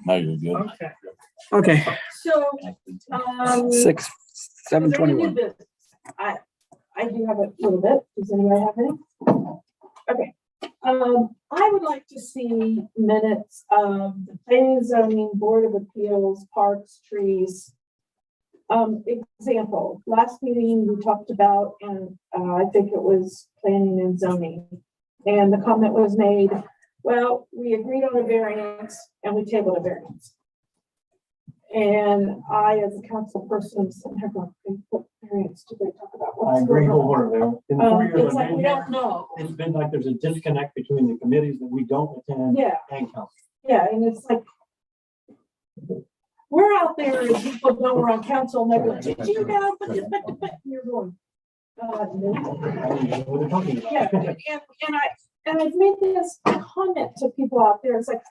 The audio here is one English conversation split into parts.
No, you're good. Okay. So, 7:21. I do have a little bit. Does anybody have any? Okay. I would like to see minutes of the Planning and Zoning Board of Appeals, Parks, Trees. Example, last meeting we talked about, and I think it was Planning and Zoning. And the comment was made, well, we agreed on a variance and we tabled a variance. And I, as a council person, have not what variance did they talk about? I agree wholeheartedly. In the 4 years It's I've like been we here, don't know. it's been like there's a disconnect between the committees that we don't attend Yeah, and council. yeah, and it's like we're out there and people know we're on council and they're like, did you know? But you're going, no. What they're talking about. Yeah, and I've made this comment to people out there. It's like,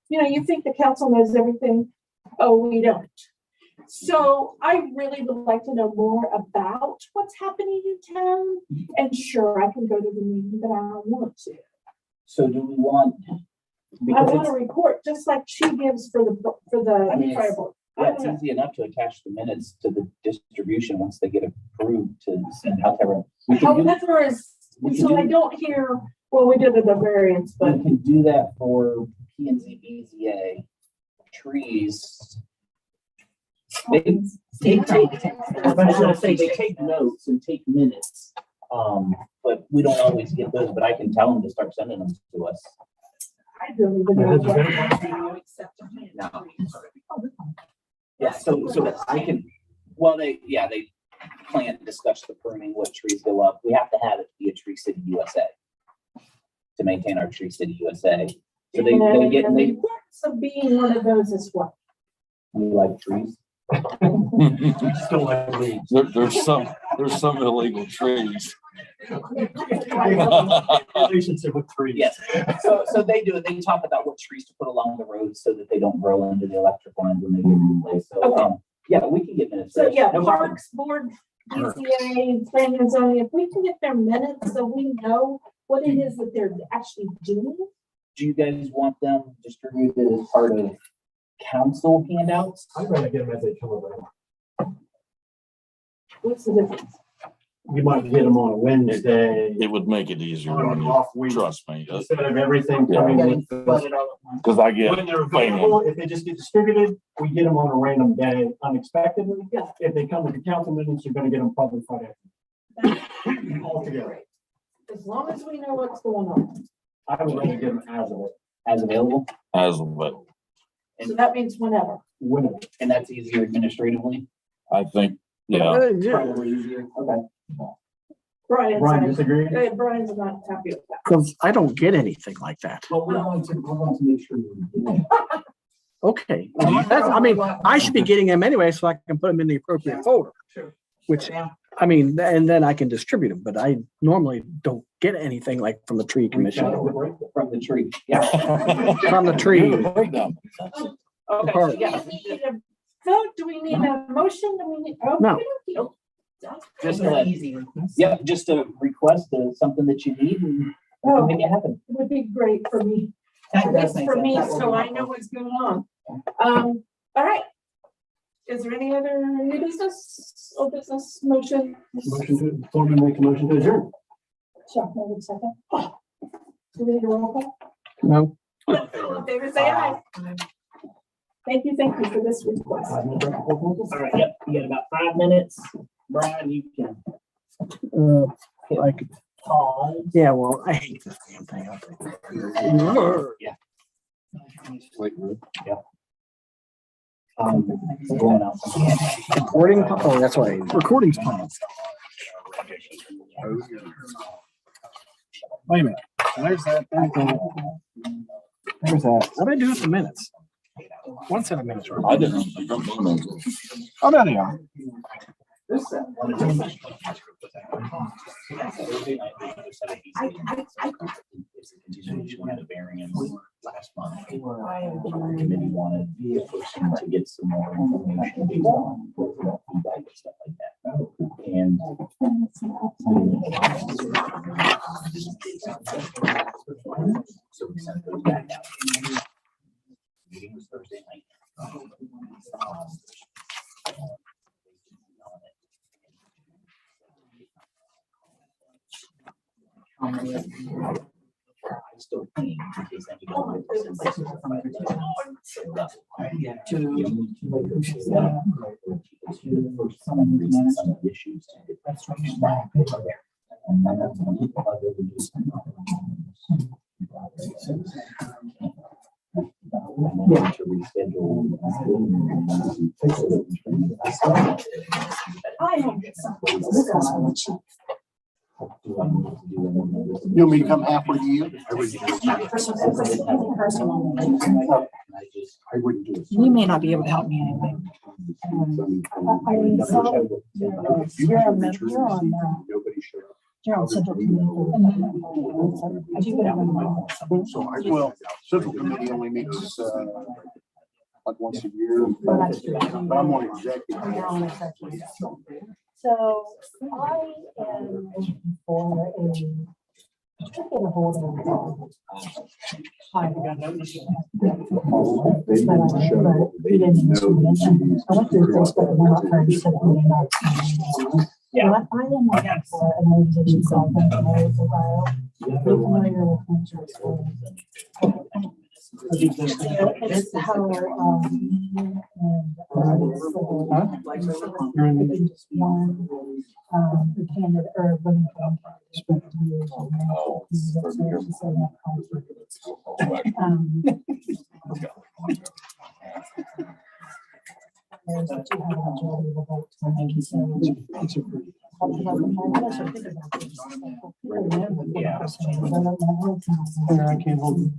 you think the council knows everything. Oh, we don't. So I really would like to know more about what's happening in town. And sure, I can go to the meeting, but I don't want to. So do we want? I want a report, just like she gives for the fire board. It's easy enough to attach the minutes to the distribution once they get approved to send out to everyone. However, I don't hear, well, we did it the variance, but. We can do that for P&Z, BZA, trees. They take notes and take minutes, but we don't always get those, but I can tell them to start sending them to us. I don't even know what No. Yeah, so I can, well, they plan to discuss the pruning, what trees go up. We have to have it be a Tree City USA to maintain our Tree City USA. So they get, the importance of being one of those is what? we like trees. Still like leaves. There's some illegal trees. Relationship with trees. Yes. So they do it. They talk about what trees to put along the road so that they don't grow into the electric lines when they get replaced. So yeah, we can get minutes. So yeah, No problem. Parks Board, BCA, Planning and Zoning, if we can get their minutes so we know what it is that they're actually doing. Do you guys want them distributed as part of council handouts? I'd rather get them as they come around. What's the difference? You might get them on a Wednesday. It would make it easier On on an you. off week. Trust me. Instead of everything coming with Flood it all at once. Because I get when they're available, if they just get distributed, we get them on a random day unexpectedly. Yeah. If they come with the council meetings, you're gonna get them probably Friday. All together. As long as we know what's going on. I would rather get them As available, as well. So that means whenever. whenever. and that's easier administratively. I think, yeah. Probably easier. Okay. Brian disagree? Brian's not happy with that. Because I don't get anything like that. But we want to make sure. Okay. I should be getting them anyway, so I can put them in the appropriate folder. Sure. Which, and then I can distribute them, but I normally don't get anything like from the tree commission. From the tree. Yeah. From the tree. Okay. Part. So yeah. Do we need a vote? Do we need a motion? Do we need? No. Nope. Just easy. Yep. Just a request of something that you need and we can make it happen. It would be great for me. At least for me, so I know what's going on. All right. Is there any other new business or business motion? Motion to, Foreman make a motion to adjourn. Chuck, maybe a second. Do we need a roll call? No. All in favor, say aye. Thank you for this request. All right. Yep. You got about 5 minutes. Brian, you can Like, pause. yeah, well, I hate this damn thing. Yeah. Yeah. Going out. Recording, oh, that's why, recording's paused. Wait a minute, there's that. There's that. What did I do with the minutes? One set of minutes. I didn't. Oh, there they are. It's a continuation of the variance last month. The committee wanted the person to get some more information based on feedback and stuff like that. And so we sent those back out. Meeting was Thursday night. I still think in case anybody some issues. And then that's when people are able to do some. To reschedule. I have some. You want me to come halfway to you? I wouldn't do it. I wouldn't do it. You may not be able to help me anyway. You're on Central Committee. I do get So I, well, Central Committee only meets, like once a year, but I'm on executive. So I am for a get a hold of I went through Facebook and I'm not trying to set up. Yeah. I am working for an organization called Ohio. Are you familiar with it's how the candidate or women spent years there's a 200 majority of the votes. I can't hold it.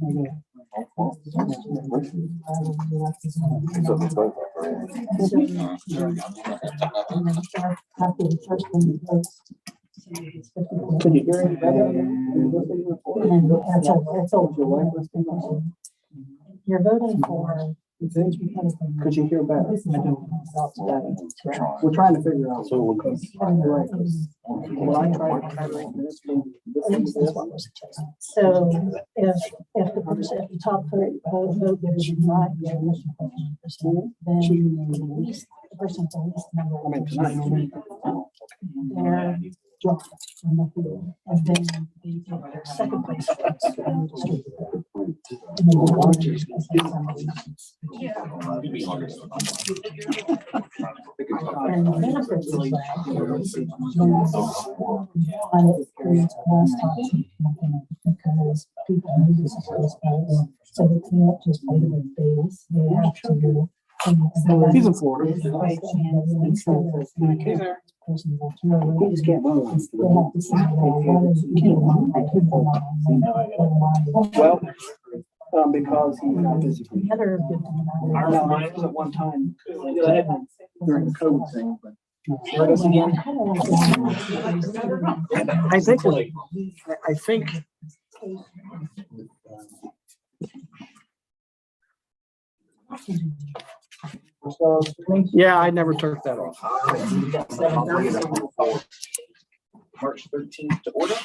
Could you hear it? You're voting for. Could you hear better? We're trying to figure out. So we'll go. When I tried to this thing. So if the person at the top vote is not, then the least, the person with the least number. I mean, tonight. They're dropped from the field, and then they take their second place. And then the launchers. And the benefits of that it creates less toxic because people need to support us, so they can't just play their base, they have to do. He's in Florida. He's Well, because he's not physically. Another good thing I about remember mine was at one time during the COVID thing, but. Heard us again. I think. Yeah, I never took that off. March 13th to order.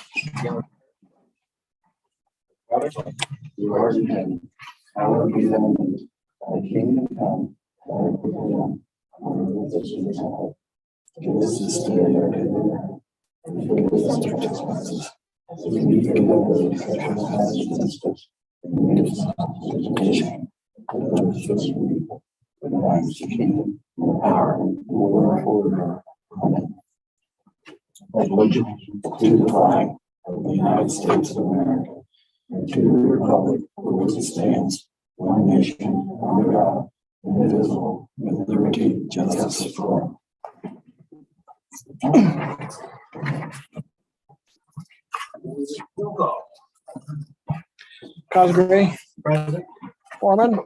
You already have. Hallowed be thy name. Thy kingdom come. Thy will be done. On earth as it is in heaven. Give us this day our daily bread. And forgive us our trespasses, as we forgive those who trespass against us. And lead us not into temptation, but deliver us from evil. For thine is the kingdom, and the power, and the glory forever. Amen. Allegiance to the flag of the United States of America, and to the republic for which it stands, one nation, under God, indivisible, with liberty and justice for all. Cosgray. Present. Foreman.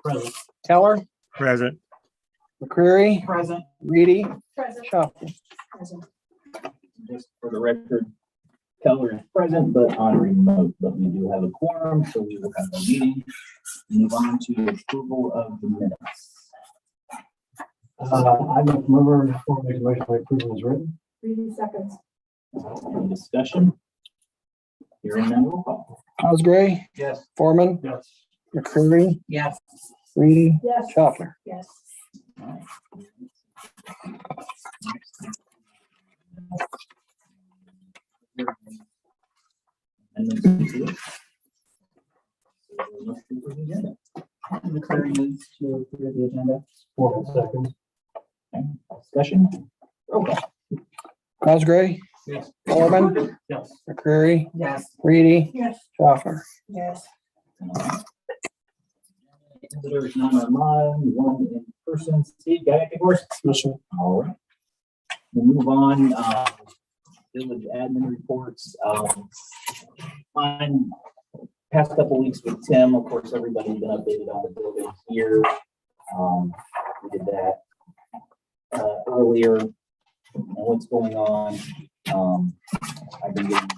Present. Keller. Present. McCreary. Present. Reedy. Present. Shuffle. Just for the record, Keller is present, but on remote, but we do have a quorum, so we will have a meeting. Move on to approval of the minutes. I don't remember before the approval was written. 3 seconds. Any discussion? Hearing none, roll call. Cosgray, Yes. Foreman, Yes. McCreary, Yes. Reedy, Yes. Schaffner. Yes. McCreary moves to approve the agenda. 4 seconds. Okay. Discussion? Roll call. Cosgray, Yes. Foreman, Yes. McCreary, Yes. Reedy, Yes. Schaffner. Yes. Visitors, none online, one in person. Steve, got anything for us? Yes, sir. All right. We'll move on, village admin reports, mine, past couple weeks with Tim, of course, everybody's been updated on the building here. We did that, earlier, and what's going on. I've been getting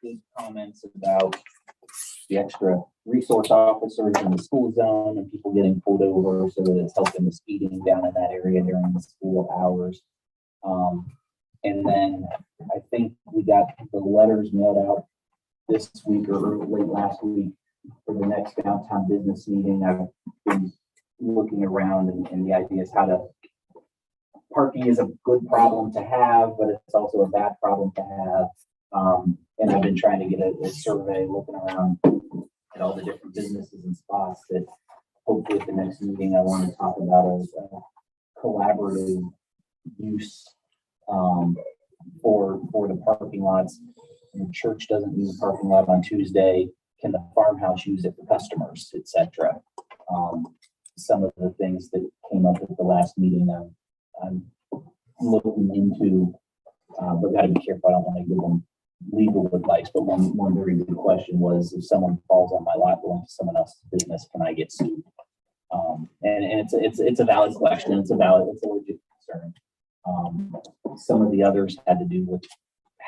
good comments about the extra resource officers in the school zone and people getting pulled over, so that it's helping the speeding down in that area during the school hours. And then I think we got the letters mailed out this week or late last week for the next downtown business meeting. I've been looking around and the idea is how to, parking is a good problem to have, but it's also a bad problem to have. And I've been trying to get a survey looking around at all the different businesses and spots that hopefully at the next meeting I want to talk about as a collaborative use for the parking lots. The church doesn't use the parking lot on Tuesday. Can the farmhouse use it for customers, etc.? Some of the things that came up at the last meeting I'm looking into, but gotta be careful. I don't want to give them legal advice, but one very good question was, if someone falls on my lot going to someone else's business, can I get sued? And it's a valid question. It's a legit concern. Some of the others had to do with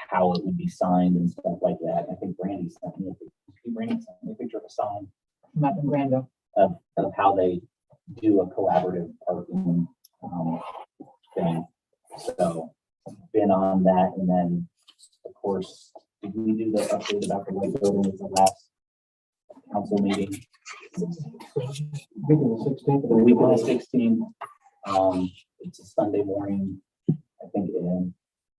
how it would be signed and stuff like that. I think Brandy sent me a picture of a sign Not in Brando. of how they do a collaborative parking thing. So been on that, and then of course, did we do the update about the white building at the last council meeting? Week of the 16th. The week of the 16th. It's a Sunday morning, I think, and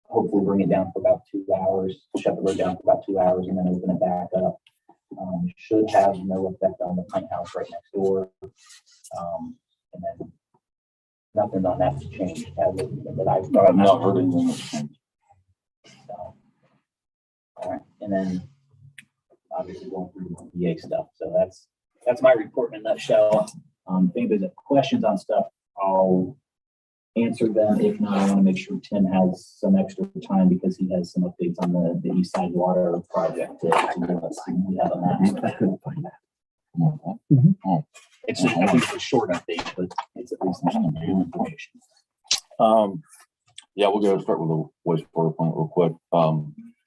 hopefully bring it down for about 2 hours, shut the road down for about 2 hours, and then open it back up. Should have no effect on the pint house right next door. And then nothing on that's changed, has it, that I've I've not heard anything. So, all right, and then obviously going through the VA stuff. So that's my report in a nutshell. If anybody's got questions on stuff, I'll answer them. If not, I want to make sure Tim has some extra time because he has some updates on the East Side Water project to give us. We have a map. I couldn't find that. It's just, I think it's a short update, but it's at least some new information. Yeah, we'll go start with the wastewater plant real quick.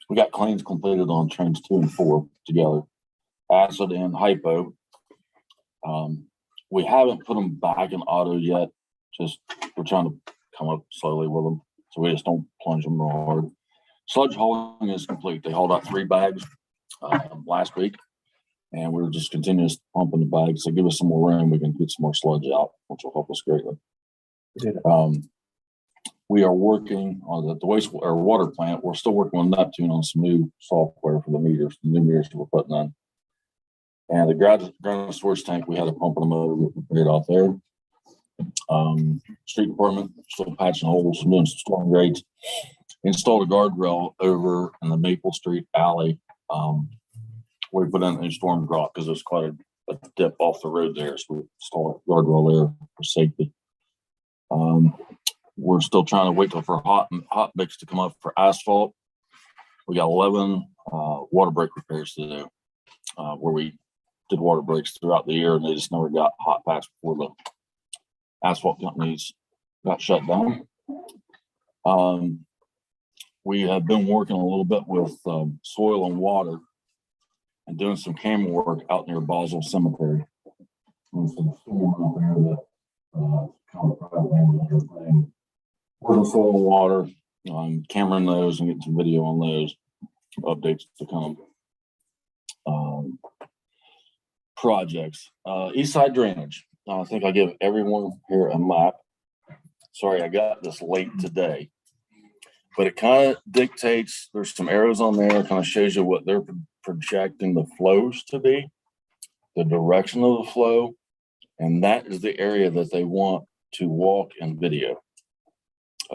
We got claims completed on trains 2 and 4 together, acid and hypo. We haven't put them back in auto yet. Just we're trying to come up slowly with them, so we just don't plunge them real hard. Sludge hauling is complete. They hauled out 3 bags last week, and we're just continuous pumping the bags. So give us some more room, we can get some more sludge out, which will help us greatly. We are working on the waste or water plant. We're still working on Neptune on some new software for the meters, the new meters that we're putting in. And the ground storage tank, we had a pump in the motor, we prepared out there. Street department still patching holes, doing some storm grades. Installed a guardrail over in the Maple Street alley. We put in a storm drop because there's quite a dip off the road there, so we installed a guardrail there for safety. We're still trying to wait for hot mix to come up for asphalt. We got 11 water break repairs to do, where we did water breaks throughout the year, and they just never got hot patch before the asphalt companies got shut down. We have been working a little bit with soil and water and doing some camera work out near Boswell Cemetery. There's some storm out there that kind of everything. Working soil and water, cameraing those and getting some video on those updates to come. projects. East side drainage. I think I give everyone here a map. Sorry, I got this late today. But it kind of dictates, there's some arrows on there, kind of shows you what they're projecting the flows to be, the direction of the flow, and that is the area that they want to walk and video.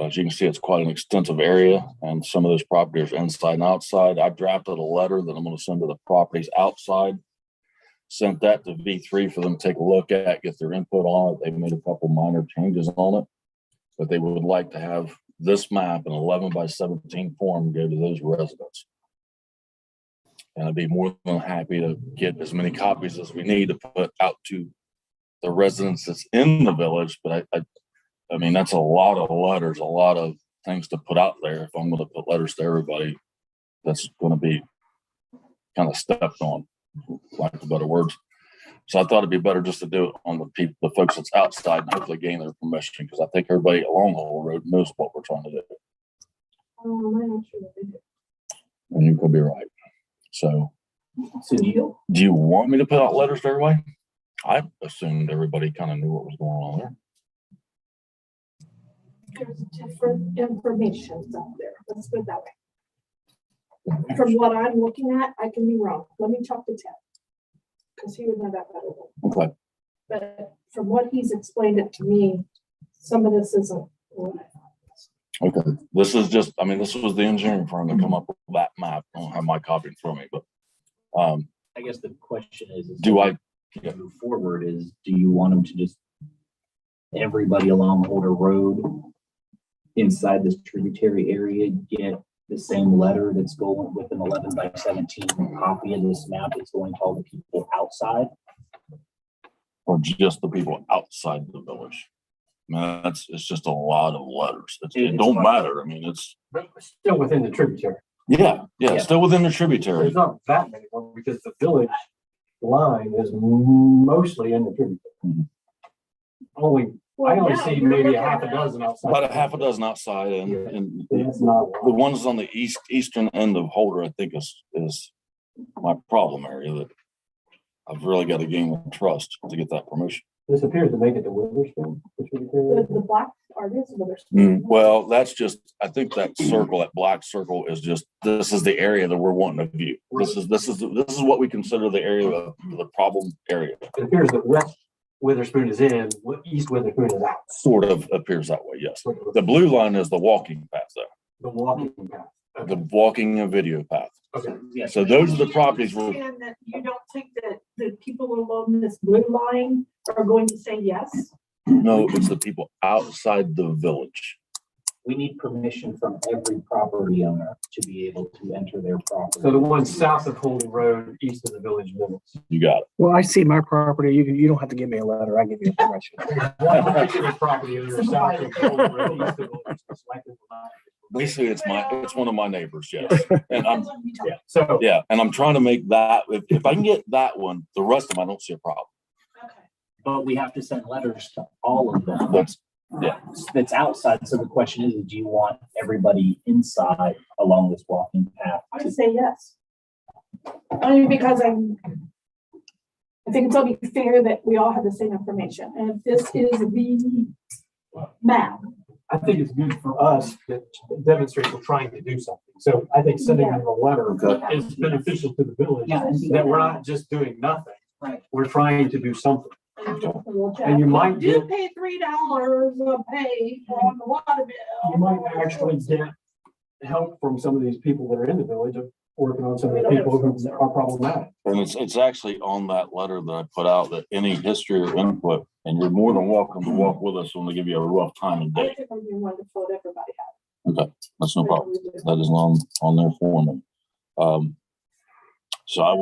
As you can see, it's quite an extensive area, and some of those properties are inside and outside. I drafted a letter that I'm going to send to the properties outside, sent that to V3 for them to take a look at, get their input on it. They made a couple minor changes on it, but they would like to have this map in 11x17 form go to those residents. And I'd be more than happy to get as many copies as we need to put out to the residents that's in the village. But I mean, that's a lot of letters, a lot of things to put out there. If I'm going to put letters to everybody, that's going to be kind of stepped on, lack of better words. So I thought it'd be better just to do it on the folks that's outside and hopefully gain their permission, because I think everybody along the whole road knows what we're trying to do. I'm not sure they do. And you could be right. So So do you want me to put out letters to everybody? I assumed everybody kind of knew what was going on there. There's different information out there. Let's put it that way. From what I'm looking at, I can be wrong. Let me talk to Ted, because he would know that better than me. Okay. But from what he's explained it to me, some of this isn't what I thought. Okay. This is just, I mean, this was the engineering firm that come up with that map. I don't have my copy in front of me, but I guess the question is do I move forward is, do you want them to just everybody along Older Road inside this tributary area get the same letter that's going with an 11x17 copy of this map that's going to all the people outside? or just the people outside the village? I mean, it's just a lot of letters. It don't matter. I mean, it's Still within the tributary. yeah, Yeah. still within the tributary. There's not that many more because the village line is mostly in the tributary. Mhm. I only yeah, see you're maybe a looking half a at- dozen outside. About a half a dozen outside, and That's not a the lot. ones on the eastern end of Holder, I think is my problem area that I've really got to gain the trust to get that permission. This appears to make it to Witherspoon, the tributary. The black artists, there's. Well, that's just, I think that circle, that black circle is just, this is the area that we're wanting to view. This is what we consider the area of the problem area. It appears that West Witherspoon is in, East Witherspoon is out. Sort of appears that way, yes. The blue line is the walking path though, The walking path. the walking and video path. Okay. Yes. So those are the properties where, And that you don't think that the people along this blue line are going to say yes? no, it's the people outside the village. We need permission from every property owner to be able to enter their property. So the ones south of Holden Road, east of the village limits. You got it. Well, I see my property. You don't have to give me a letter. I give you permission. One particular property owner south of Holden Road, east of the village. is likely to not- Basically, it's one of my neighbors, yes. And I'm, Yeah, so yeah, and I'm trying to make that, if I can get that one, the rest of them, I don't see a problem. Okay. But we have to send letters to all of them. That's, That's outside. So the question is, do you want everybody inside along this walking path? I would say yes. Only because I think it's only fair that we all have the same information. And if this is the map, I think it's good for us to demonstrate we're trying to do something. So I think sending them a letter Okay. is beneficial to the village, Yeah. that we're not just doing nothing. Right. We're trying to do something. we'll check. And you might Do get, pay $3 a pay on the water bill. you might actually get help from some of these people that are in the village of working on some of the people who are problematic. and it's actually on that letter that I put out that any history or input, and you're more than welcome to walk with us when we give you a rough time and I date. think it would be wonderful if everybody had. That's no problem. it. That is on there for me. So I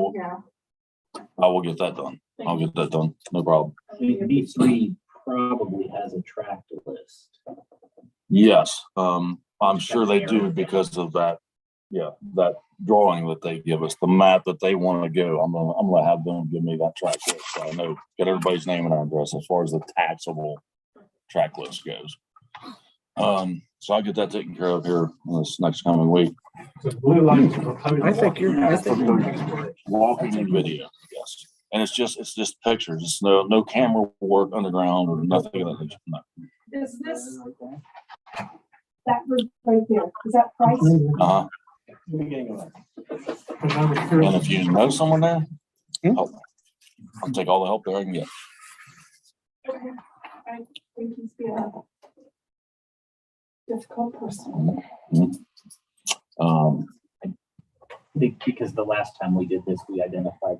will get that done. I'll get that done. No problem. B3 probably has a tract list. Yes, I'm sure they do because of that. Yeah, that drawing that they give us, the map that they want to go. I'm gonna have them give me that track list. So I know, get everybody's name and address as far as the taxable track list goes. So I'll get that taken care of here in this next coming week. So blue line is proposed. I think you're- I think- Proposed exploration. Walking and video, yes. And it's just pictures. It's no camera work underground or nothing of that nature. No. Is this, that roof right there, is that price? Uh-huh. And if you know someone there, I'll take all the help there I can get. Okay, I think he's being a difficult person. I think because the last time we did this, we identified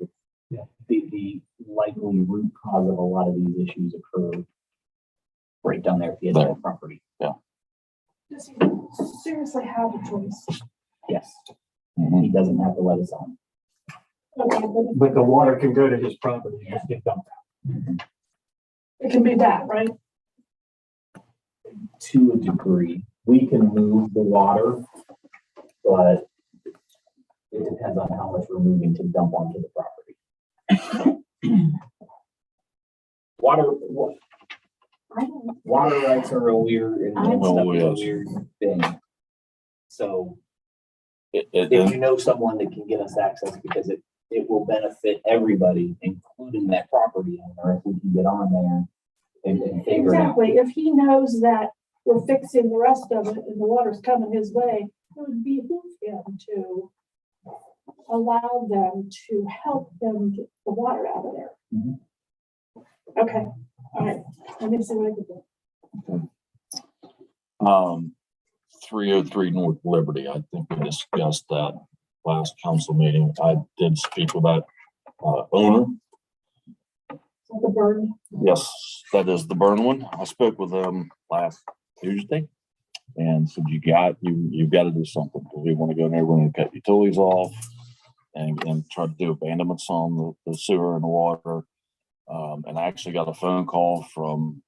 that the likely root cause of a lot of these issues occur right down there at the edge of the property. Does he seriously have a choice? Yes, Mhm. he doesn't have to let us on. Okay, But the water can go to his property and just get dumped out. it can be that, right? To a degree, we can move the water, but it depends on how much we're moving to dump onto the property. Water rights are a weird and that stuff is a weird thing. So if you know someone that can get us access, because it will benefit everybody, including that property owner, if we can get on there and figure it out. Exactly. If he knows that we're fixing the rest of it and the water's coming his way, it would behoove him to allow them to help him get the water out of there. Mhm. Okay, all right. Let me see what I can do. 303 North Liberty. I think we discussed that last council meeting. I did speak with that owner. Is that the burn? Yes, that is the burn one. I spoke with them last Tuesday and said, you've got to do something because we want to go in there, we're going to cut utilities off and try to do abandonments on the sewer and the water. And I actually got a phone call from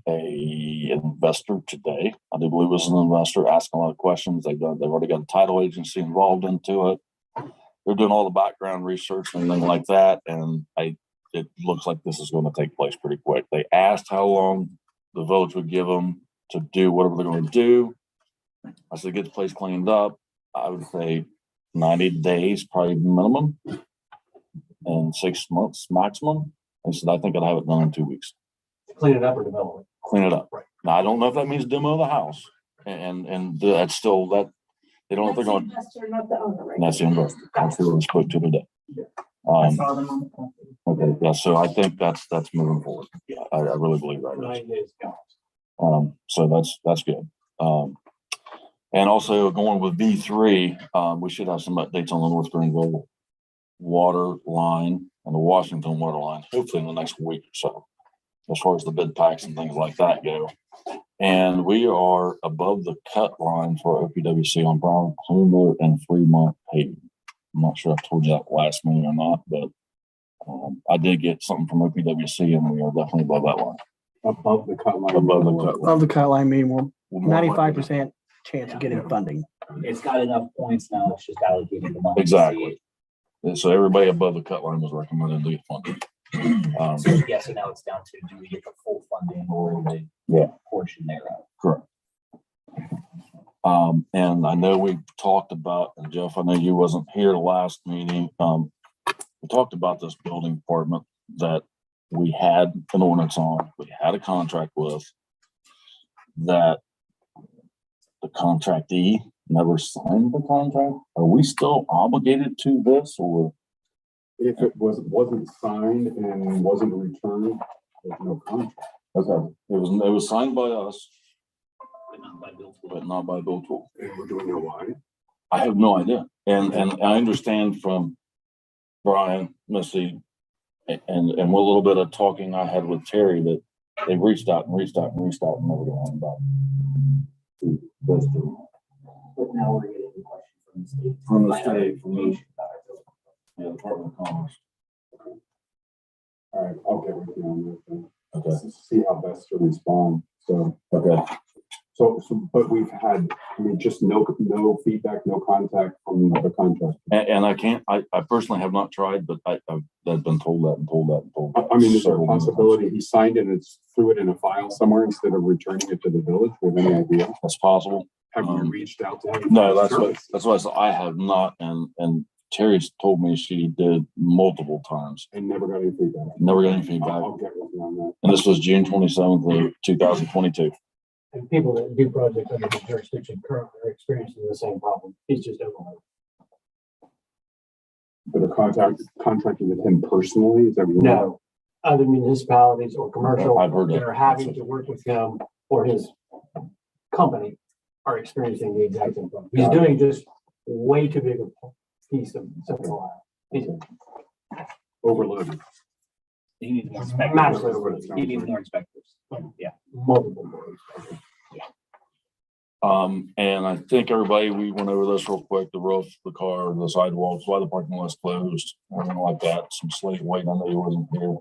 a investor today. I do believe it was an investor asking a lot of questions. They've already got a title agency involved into it. They're doing all the background research and everything like that. And it looks like this is going to take place pretty quick. They asked how long the village would give them to do whatever they're going to do. I said, get the place cleaned up. I would say 90 days, probably minimum, and 6 months maximum. They said, I think I'd have it done in 2 weeks. Clean it up or develop it. Clean it up. Right. Now, I don't know if that means demo the house and that's still that they don't know if they're going to. That's the investor, not the owner, right? That's the investor. That's who I spoke to today. I saw them on the property. Okay, yeah, so I think that's moving forward. Yeah, I really believe that is. 9 days. So that's good. And also going with V3, we should have some updates on the North Greenville water line and the Washington water line, hopefully in the next week or so, as far as the bid packs and things like that go. And we are above the cut line for OPWC on Brown, Cleaver, and Fremont paving. I'm not sure I told you that last meeting or not, but I did get something from OPWC, and we are definitely above that line. Above the cut line. Above the cut line. Of the cut line, mean we're We're more likely to- 95% chance of getting funding. It's got enough points now, it's just allocating the money. Exactly. And so everybody above the cut line was recommended to get funded. So now it's down to, do we get the full funding or the portion thereof? Correct. And I know we talked about, and Jeff, I know you wasn't here last meeting. We talked about this building department that we had an ordinance on, we had a contract with, that the contractee never signed the contract. Are we still obligated to this, or? If it wasn't signed and wasn't returned, there's no contract. Okay, it was signed by us, But not by Bill Tool. but not by Bill Tool. And do we know why? I have no idea. And I understand from Brian, Missy, and a little bit of talking I had with Terry that they reached out and never got on about those two. But now we're getting the question from the state. From the state, from the Department of Commerce. All right, I'll get with you on that then. Okay. See how best to respond. So, Okay. but we've had, just no feedback, no contact from the contract. And I can't, I personally have not tried, but I've been told that and told that and told that. I mean, is there a several times. possibility he signed it and threw it in a file somewhere instead of returning it to the village with any idea? That's possible. Have you reached out to him? No, that's what I said. I have not. And Terry's told me she did multiple times. And never got any feedback. Never got any feedback. I'll get with you on that. And this was June 27th of 2022. And people that do projects under the jurisdiction currently are experiencing the same problem. He's just overloaded. But they're contracting with him personally, is that what you mean? No, other municipalities or commercial I've heard that. that are having to work with him or his company are experiencing the exact same problem. He's doing just way too big a piece of Central Ohio. He's Overloaded. He needs more inspectors. massively overloaded. He needs more inspectors. Yeah. Multiple boards. And I think everybody, we went over this real quick, the roof, the car, the sidewalks, why the parking lot's closed, everything like that. Some slate waiting. I know he wasn't here.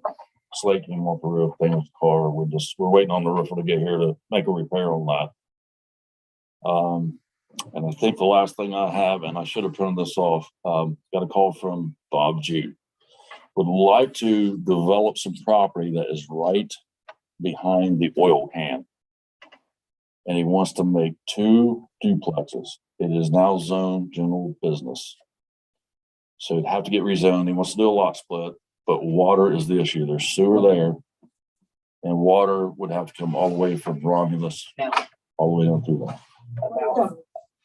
Slate came off the roof, thing with the car. We're waiting on the roofer to get here to make a repair on that. And I think the last thing I have, and I should have printed this off, got a call from Bob G. Would like to develop some property that is right behind the oil can. And he wants to make 2 duplexes. It is now zoned general business. So it'd have to get rezoned. He wants to do a lot split, but water is the issue. There's sewer there. And water would have to come all the way from Romulus, Now, all the way down through there. about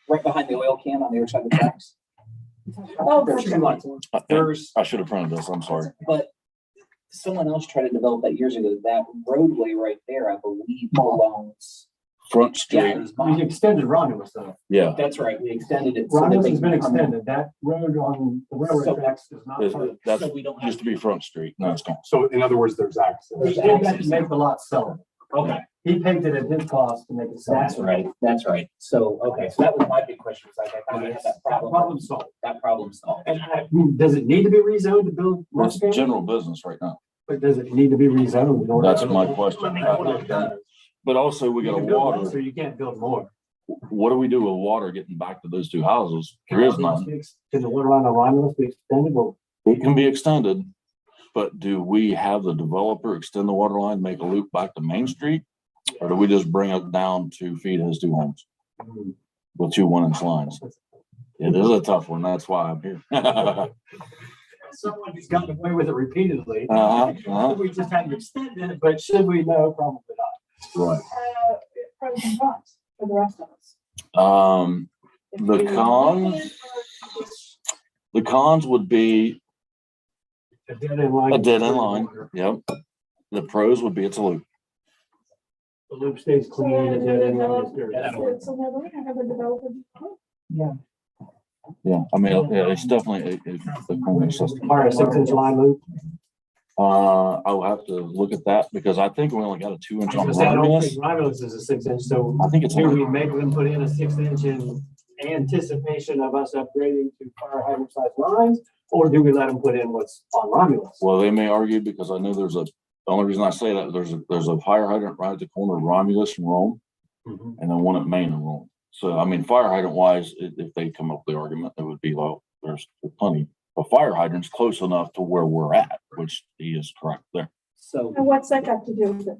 right behind the oil can on the other side of the tracks. Oh, There's gotcha. 2 lots. There's, I should have printed this, I'm sorry. but someone else tried to develop that years ago. That roadway right there, I believe, belongs. Front Yeah, it Street, was We mine. extended Romulus though. yeah. That's right. We extended it. so that Romulus they has been can come in. extended. That road on the railroad So- tracks is not. part of- That's So we don't have. used to be Front Street. Now it's gone. So in other words, there's access. He did that to make the lot sellable. Okay, He paid it at his cost to make it that's sellable. right. That's right. So, okay, so that was my big question. Was like, I thought we had that problem. Problem solved. That problem solved. And does it need to be rezoned to build? That's multifamily? general business right now. But does it need to be rezoned? in order That's to- my question. But also we You got a can build less, water. or you can't build more. What do we do with water getting back to those 2 houses? There is none. Can the water line on Romulus be extended? Well, It can be extended, but do we have the developer extend the water line, make a loop back to Main Street? Or do we just bring it down to feed his 2 homes with 2 1-inch lines? It is a tough one. That's why I'm here. someone who's gotten away with it repeatedly. Uh-huh. We just haven't extended it, but should we know? Probably not. Right. Pros and cons for the rest of us. If The we cons- like it or just- The cons would be A dead end line. a dead end line. Yep. The pros would be it's a loop. The loop stays clean, a dead end line is dirty. It's another way to have a developer. Yeah. I mean, yeah, it's definitely a cooling system. Or a 6-inch line loop. I'll have to look at that because I think we only got a 2-inch I on was gonna say, I don't Romulus. think Romulus is a 6-inch, so I think it's, maybe we make them put in a 6-inch in anticipation of us upgrading to fire hydrant size lines, or do we let them put in what's on Romulus? well, they may argue because I know the only reason I say that, there's a fire hydrant right at the corner of Romulus and Rome, and then one at Main and Rome. So, I mean, fire hydrant wise, if they come up with the argument, it would be like, there's plenty. A fire hydrant's close enough to where we're at, which he is correct there. So, And what's that got to do with it?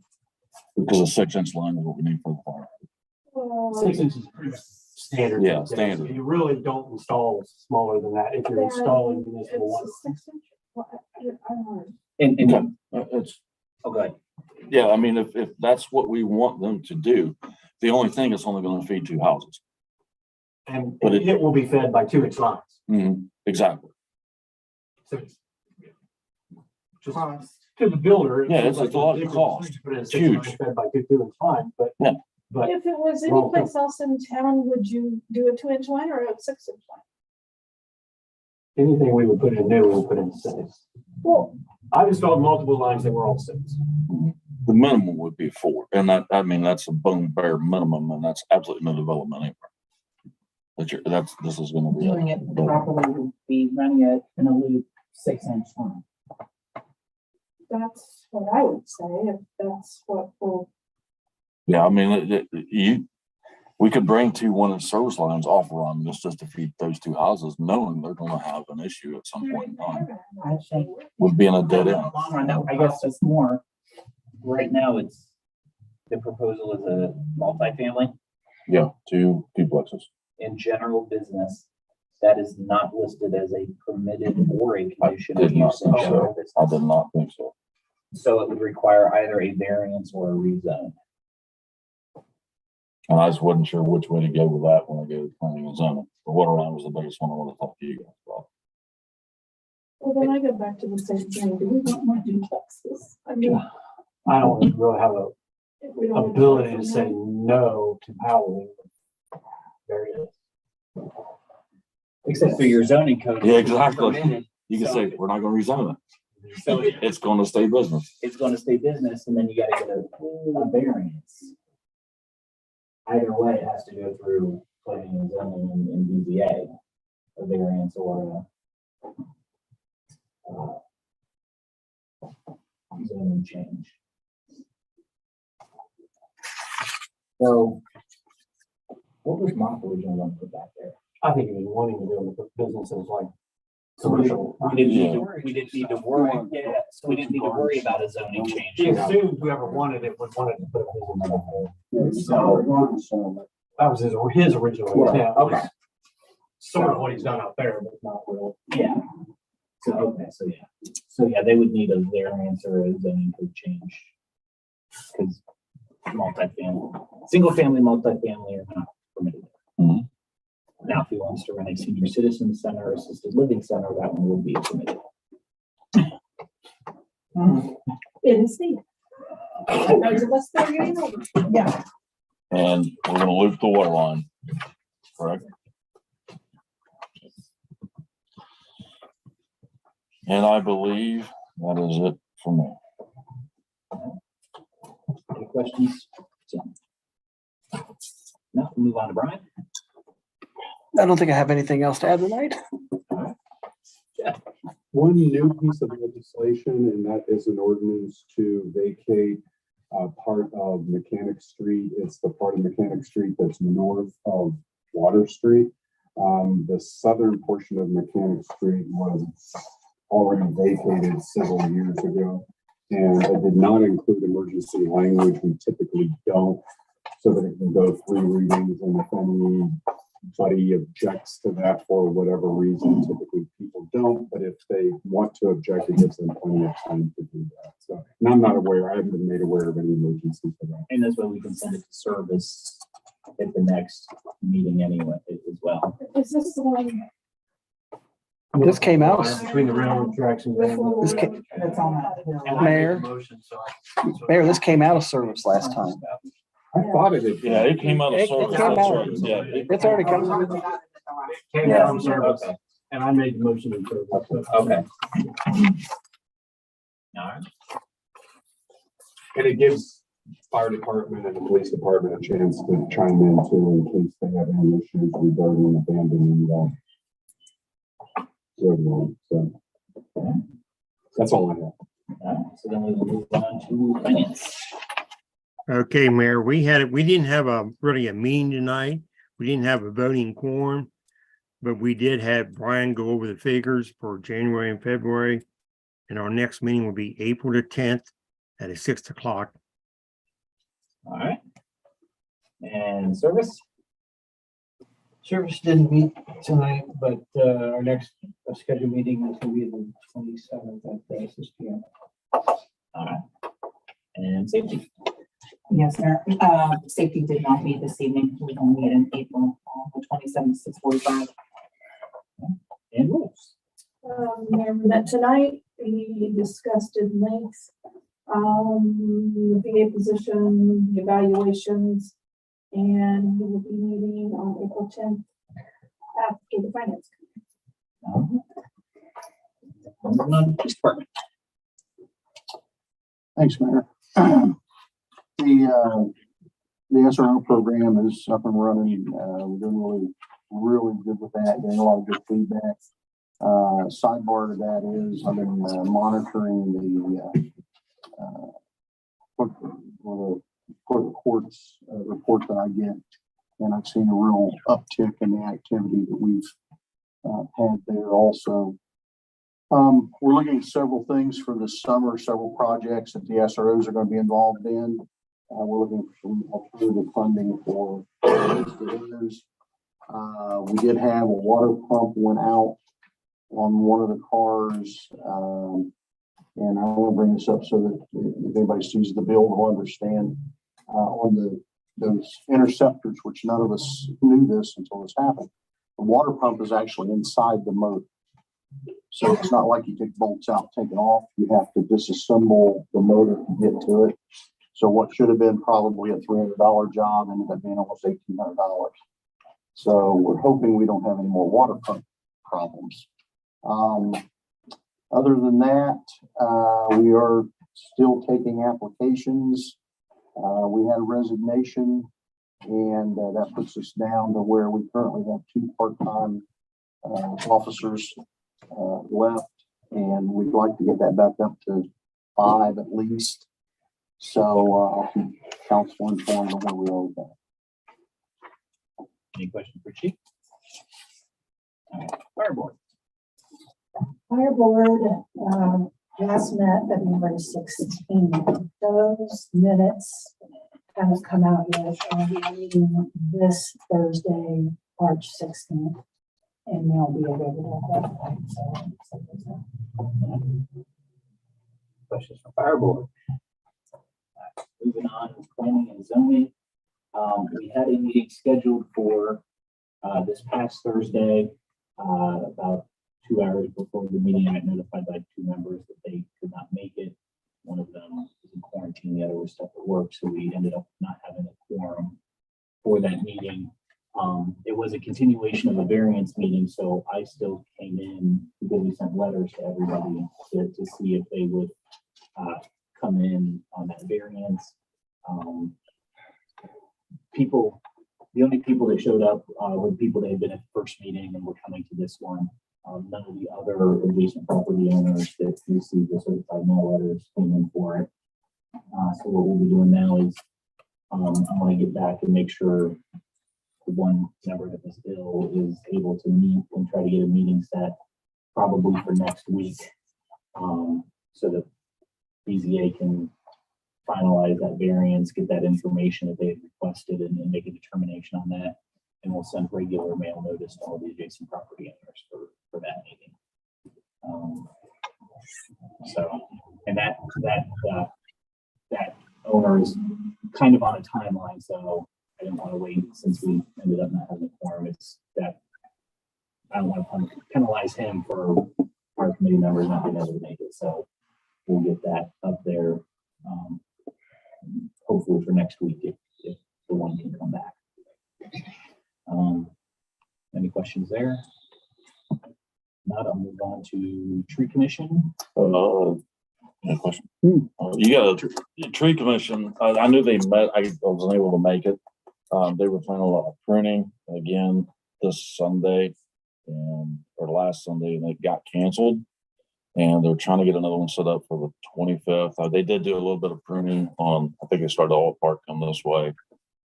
Because a 6-inch line is what we need for the fire. Well, 6 inches is pretty standard. Yeah, standard. You really don't install smaller than that if you're installing municipal water. It's a 6-inch. Well, I don't know. and, It's, oh, good. yeah, I mean, if that's what we want them to do, the only thing it's only gonna feed 2 houses. And But it will be fed by 2-inch lines. Exactly. So it's just to the builder. Yeah, it's seems a lot of difference cost. to put in a It's 6-inch huge. Fed by 2-inch lines, but. Yeah. But If it was Well, anyplace else in town, would you do a 2-inch line or a 6-inch line? anything we would put in new, we would put in 6. Well, I've installed multiple lines that were all 6. The minimum would be 4, and that, I mean, that's a bone bare minimum, and that's absolutely no development anywhere. This is gonna be. Doing it properly would be running it in a loop 6-inch line. that's what I would say, if that's what will. Yeah, I mean, we could bring 2 1-inch service lines off Romulus just to feed those 2 houses, knowing they're gonna have an issue at some point in time I think. with being a dead In end. the long run, I guess it's more. Right now, it's, the proposal is a multifamily Yeah, 2 duplexes. in general business. That is not listed as a permitted or a condition Did of not use in think so. general I business. did not think so. So it would require either a variance or a rezone. And I just wasn't sure which way to go with that when I go to planning and zoning. The water line was the biggest one I want to talk to you guys about. Well, then I go back to the same thing. Do we want more duplexes? I mean, I don't really have a if we don't. ability to say no to housing. Various. Except for your zoning code. Yeah, exactly. Permitted. You can So- say, we're not gonna rezone it. So It's gonna stay business. it's gonna stay business, and then you gotta get a variance. Either way, it has to go through planning and zoning and BZA, a variance or a zoning change. So what was Mark originally going to put back there? I think he was wanting to be able to put businesses like commercial. We didn't need to worry, yeah, so we didn't need to worry about a zoning He change. assumed whoever wanted it would want it to put a business up there. So, That was his original intent. okay. Sort of what he's done out there, but not real. Yeah. So, okay, so yeah, they would need a variance or a zoning code change. Because multifamily, single family, multifamily are not permitted. Mhm. Now, if he wants to run a senior citizen center, assisted living center, that one would be permitted. It is neat. Those of us that are getting older. Yeah. And we're gonna loop the water line, correct? And I believe that is it for me. Any questions? No, we'll move on to Brian. I don't think I have anything else to add tonight. One new piece of legislation, and that is an ordinance to vacate part of Mechanic Street. It's the part of Mechanic Street that's north of Water Street. The southern portion of Mechanic Street was already vacated several years ago. And it did not include emergency language. We typically don't, so that it can go through readings. And if anybody objects to that for whatever reason, typically people don't. But if they want to object, it gives them plenty of time to do that. So, and I'm not aware, I haven't been made aware of any emergency for that. And that's why we can send it to service at the next meeting anyway as well. Is this the one? This came out, Between the railroad tracks and. This came- That's on that hill. And I made the Mayor. motion, so Mayor, this came out of service last time. I thought it did. Yeah, it came out of It service. came That's out. right. Yeah, It's already come. It came Yeah. from service, Okay. and I made the motion in service. Okay. All right. And it gives fire department and the police department a chance to chime in too, in case they have any issues regarding abandoning that roadway. So that's all I have. All right, so then we will move on to finance. Okay, Mayor, we didn't have really a meeting tonight. We didn't have a voting quorum, but we did have Brian go over the figures for January and February. And our next meeting will be April the 10th at 6 o'clock. All right. And service? Service didn't meet tonight, but our next scheduled meeting is going to be the 27th at 6 p.m. All right. And safety? Yes, sir. Safety did not meet this evening. We only met in April, the 27th, 6:45. And rules? Mayor, we met tonight. We discussed in length, the VA position, the evaluations, and we will be meeting on April 10th after the finance. Moving on to police department. Thanks, Mayor. The SRO program is up and running. We're doing really good with that, getting a lot of good feedback. Sidebar to that is I've been monitoring the courts report that I get, and I've seen a real uptick in the activity that we've had there also. We're looking at several things for this summer, several projects that the SROs are going to be involved in. We're looking for some alternative funding for those. We did have a water pump went out on one of the cars. And I want to bring this up so that if anybody sees the bill, they'll understand. On those interceptors, which none of us knew this until this happened, the water pump is actually inside the motor. So it's not like you take bolts out, take it off. You have to disassemble the motor to get to it. So what should have been probably a $300 job ended up being almost $1,800. So we're hoping we don't have any more water pump problems. Other than that, we are still taking applications. We had a resignation, and that puts us down to where we currently have 2 part-time officers left, and we'd like to get that back up to 5 at least. So I'll keep council informed of where we are with that. Any questions for Chief? Fire board. Fire board, last met February 16th. Those minutes haven't come out yet. We're meeting this Thursday, March 16th, and they'll be available at that point. So, Questions from fire board? Moving on, planning and zoning. We had a meeting scheduled for this past Thursday, about 2 hours before the meeting. I got notified by 2 members that they could not make it. One of them was in quarantine, the other was stuck at work, so we ended up not having a quorum for that meeting. It was a continuation of a variance meeting, so I still came in because we sent letters to everybody to see if they would come in on that variance. The only people that showed up were the people that had been at the first meeting and were coming to this one. None of the other adjacent property owners that received the certified mail letters came in for it. So what we'll be doing now is I want to get back and make sure the one member that was ill is able to meet and try to get a meeting set probably for next week, so that BZA can finalize that variance, get that information that they had requested, and then make a determination on that. And we'll send regular mail notice to all the adjacent property owners for that meeting. So, and that owner is kind of on a timeline, so I didn't want to wait since we ended up not having a quorum. It's that I don't want to penalize him for our committee members not being able to make it. So we'll get that up there, hopefully for next week if the one can come back. Any questions there? Not, I'll move on to tree commission. Any question? You got a tree commission. I knew they met. I wasn't able to make it. They were planning a lot of pruning again this Sunday or last Sunday, and it got canceled. And they're trying to get another one set up for the 25th. They did do a little bit of pruning on, I think they started all park come this way,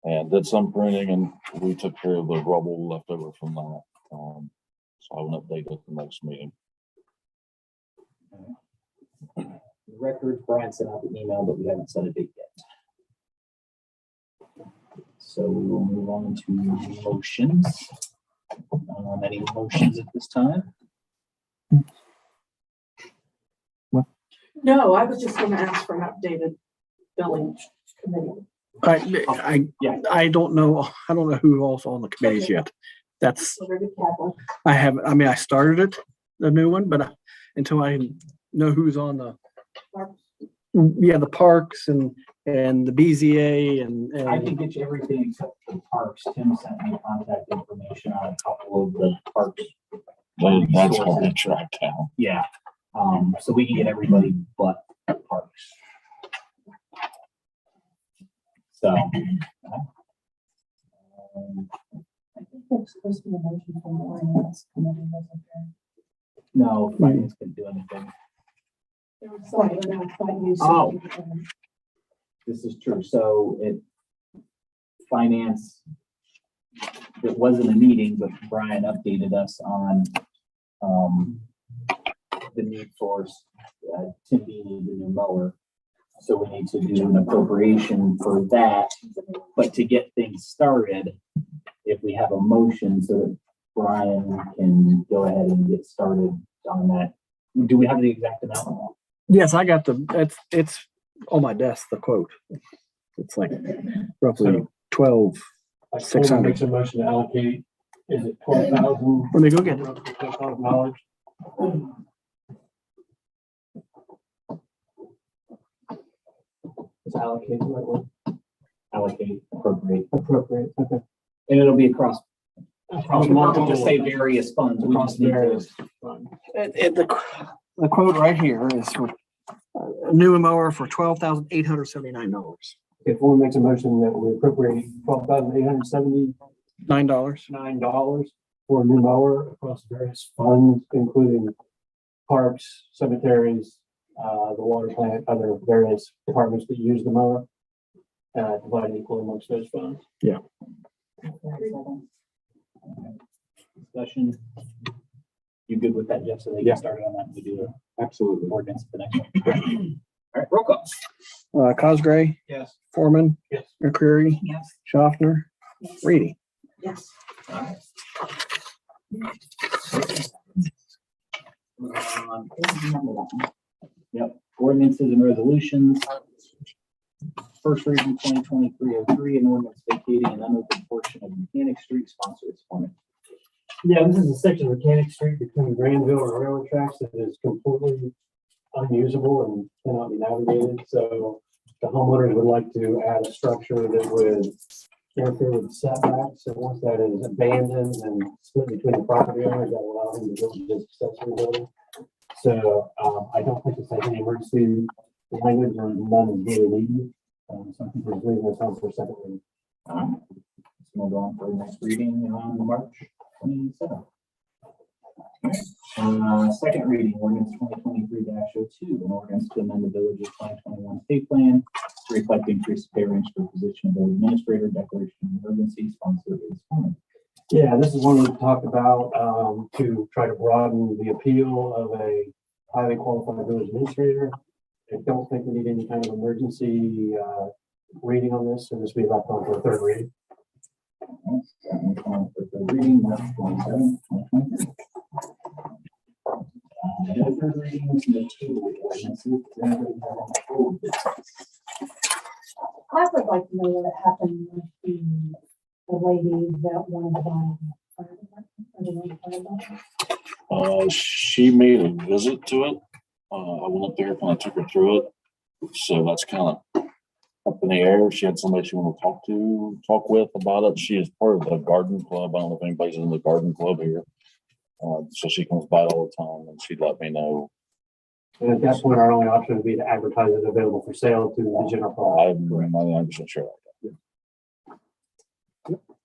and did some pruning, and we took care of the rubble left over from that. So I will update at the next meeting. The record, Brian sent out the email, but we haven't set a date yet. So we will move on to motions. Any motions at this time? No, I was just gonna ask for an updated billing committee. I don't know. I don't know who else on the committees yet. That's, So we're good, Kathleen. I haven't, I mean, I started it, the new one, but until I know who's on the, the parks and the BZA and. I can get you everything except for the parks. Tim sent me contact information on a couple of the parks. That's hard to track down. Yeah. So we can get everybody but parks. So. I think there's supposed to be a motion from the finance committee, wasn't there? No, finance couldn't do anything. There was something that I thought you said. Oh. This is true. So finance, it wasn't a meeting, but Brian updated us on the need for Tim Beanie, the new mower. So we need to do an appropriation for that. But to get things started, if we have a motion so that Brian can go ahead and get started on that. Do we have the exact amount? Yes, I got it's on my desk, the quote. It's like roughly So- 12. Like 600. Makes a motion to allocate, is it 12,000? Let me go get it. $12,000. Is allocate the right word? Allocate, appropriate, Appropriate, okay. and it'll be across multiple, just say various funds. We Across just need to- various funds. The quote right here is for a new mower for $12,879. If one makes a motion that we appropriate $12,879 $9. for a new mower across various funds, including parks, cemeteries, the water plant, other various departments that use the mower. Divided equally amongst those funds. Discussion. You good with that, Jeff? So they Yeah. get started on that and we do the Absolutely. ordinance for the next one. All right, roll call. Cosgray, Yes. Foreman, Yes. McCreary, Yes. Schaffner, Reedy. Yes. Yep, ordinances and resolutions. First reading 2023-03, an ordinance vacating an unopened portion of Mechanic Street, sponsor this morning. Yeah, this is a section of Mechanic Street between Granville and railroad tracks that is completely unusable and cannot be navigated. So the homeowners would like to add a structure that would interfere with the setbacks. So once that is abandoned and split between the property owners, that will allow them to build this accessory building. So I don't think it's like any emergency language or none is really needed. So I think we're leaving this on for a second reading. Let's move on for the next reading on March 27th. Second reading, ordinance 2023-02, an ordinance to amend the village's 2021 pay plan to reflect the increased pay range for the position of village administrator, declaration of emergency, sponsor is morning. Yeah, this is one we talked about to try to broaden the appeal of a highly qualified village administrator. I don't think we need any kind of emergency reading on this, so this will be left on for a third reading. Reading March 27th, 2023. No third readings, no two ordinances. Does anybody have any old business? I would like to know what happened with the lady that wanted to buy. Fire department, or the one fire department. She made a visit to it. I went up there, kind of took her through it. So that's kind of up in the air. She had somebody she wanted to talk with about it. She is part of the garden club. I don't know if anybody's in the garden club here. So she comes by all the time and she'd let me know. And at that point, our only option would be to advertise it available for sale to the general public. I'm 99% sure.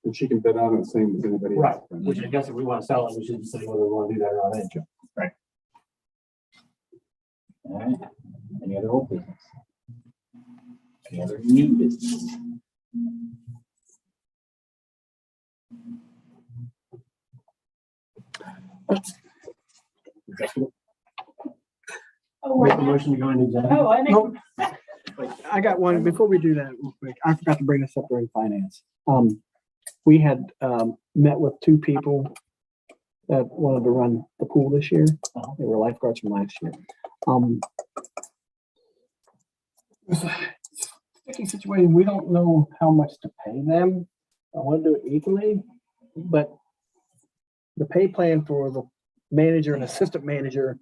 And she can bid on it the same as anybody Right, else. which I guess if we want to sell it, we should say whether we want to do that or not. All right. Any other old business? Any other new business? Oh, Make we're the motion to go into executive. Oh, I make, Nope. I got one, before we do that real quick, I forgot to bring this up during finance. We had, met with two people that wanted to run the pool this year. They were lifeguards from last year. It's a sticky situation. We don't know how much to pay them. I want to do it equally, but the pay plan for the manager and assistant manager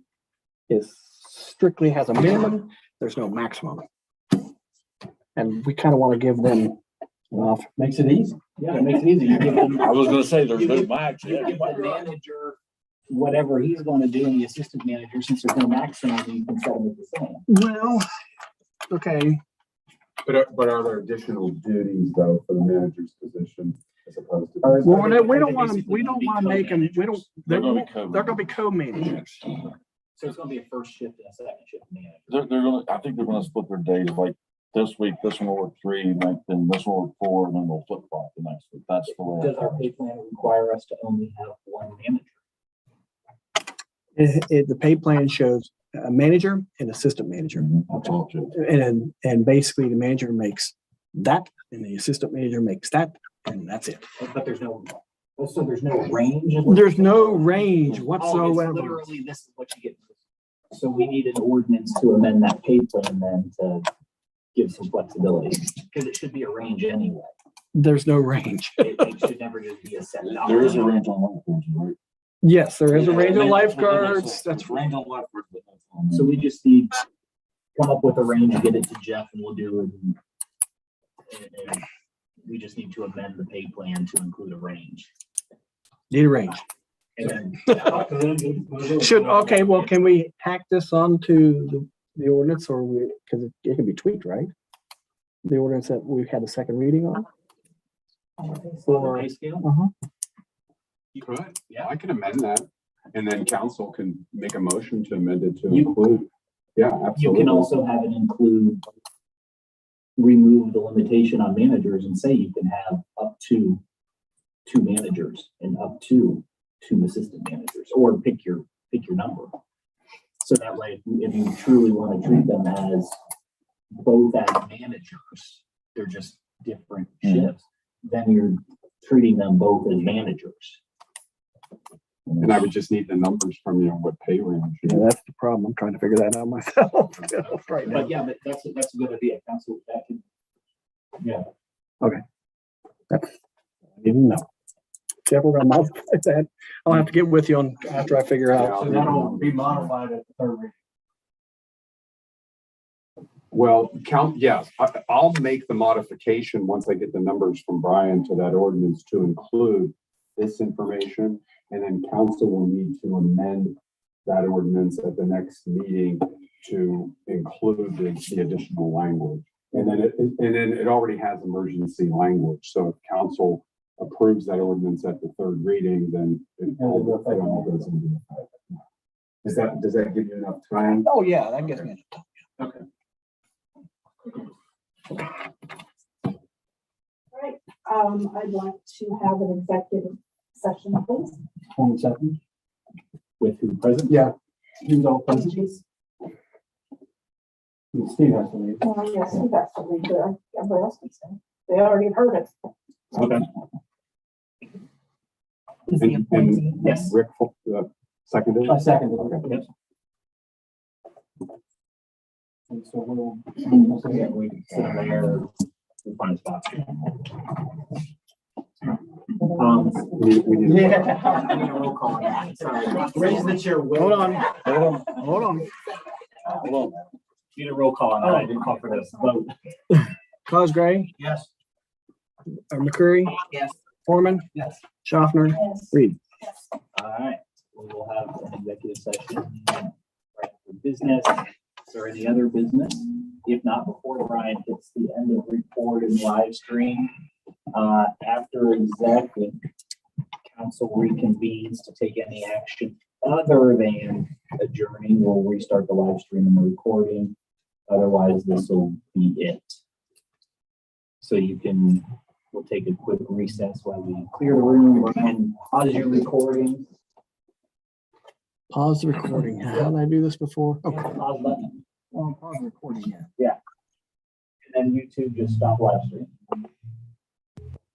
is strictly has a minimum. There's no maximum. And we kind of want to give them enough. Makes it easy. Yeah, it makes it easy. You give them- I was gonna say, there's you no give- max. you Yeah. give the manager whatever he's going to do, and the assistant manager, since there's no maximum, you can set them at the same. Well, okay, But are there additional duties though for the manager's position as opposed to? Or- well, they- we are don't they want to, basically we don't be want to make them, we don't, They're gonna they're gonna be co-managers. So it's going to be a first shift and a second shift manager. They're gonna, I think they're gonna split their days, like this week, this one will work 3, then this one will work 4, and then we'll flip flop the next week. That's the way. Does our pay plan require us to only have one manager? The pay plan shows a manager and assistant manager. That's all it is. And basically the manager makes that and the assistant manager makes that. and that's it. But there's no, so there's no range? There's no range Oh, it's whatsoever. literally, this is what you get. So we need an ordinance to amend that pay plan then to give some flexibility, because it should be a range anyway. There's no range. It should never just be a set number. There is a range on lifeguards, right? Yes, there is a range of lifeguards. That's Range on lifeguards. but that's on there. So we just need, come up with a range, get it to Jeff, and we'll do it. And we just need to amend the pay plan to include a range. need a range. And then Should, okay, well, can we hack this onto the ordinance or because it can be tweaked, right? The ordinance that we had a second reading on? for the pay scale, You could, Yeah. I can amend that, and then council can make a motion to amend it to You- include. Yeah, you absolutely. can also have it include, remove the limitation on managers and say you can have up to 2 managers and up to 2 assistant managers, or pick your number. So that way, if you truly want to treat them as both as managers, they're just different shifts, then you're treating them both as managers. And I would just need the numbers from you on what pay range. Yeah, that's the problem. I'm trying to figure that out myself right now. But yeah, but that's a good idea. Council, that can, yeah. I didn't know. Jeff, we're gonna modify that. I'll have to get with you on after I figure out. So that'll be modified at the third reading. Well, I'll make the modification once I get the numbers from Brian to that ordinance to include this information. And then council will need to amend that ordinance at the next meeting to include the additional language. And then it already has emergency language. So if council approves that ordinance at the third reading, then it all goes into effect. Does that give you enough time? Oh, yeah, that gets me. Okay. Right, I'd like to have an executive session, please. 22nd. With who present? Yeah. Who's all Oh, present? geez. Steve has to leave. Oh, yes, we got to read there. Everybody else can say. They already heard it. Okay. And Yes. Rick, seconded? I second Okay. it. And so we'll. Yeah, we can sit there, we'll find a spot. We need a- I need a roll call on that. Sorry. Raise the chair. Hold on, hold on. Need a roll call on that. I didn't call for this. Vote. Cosgray, Yes. McCreary, Yes. Foreman, Yes. Schaffner, Yes. Reed. All right, we will have an executive session right for business. Is there any other business? If not, before Brian hits the end of report and live stream, after exec, the council reconvenes to take any action other than adjourning, we'll restart the live stream and the recording. Otherwise, this will be it. So we'll take a quick recess while we clear the room. Brian, pause your recording. Pause the recording. How did I do this before? Okay. Pause button. Pause the recording, yeah. And then YouTube, just stop live stream.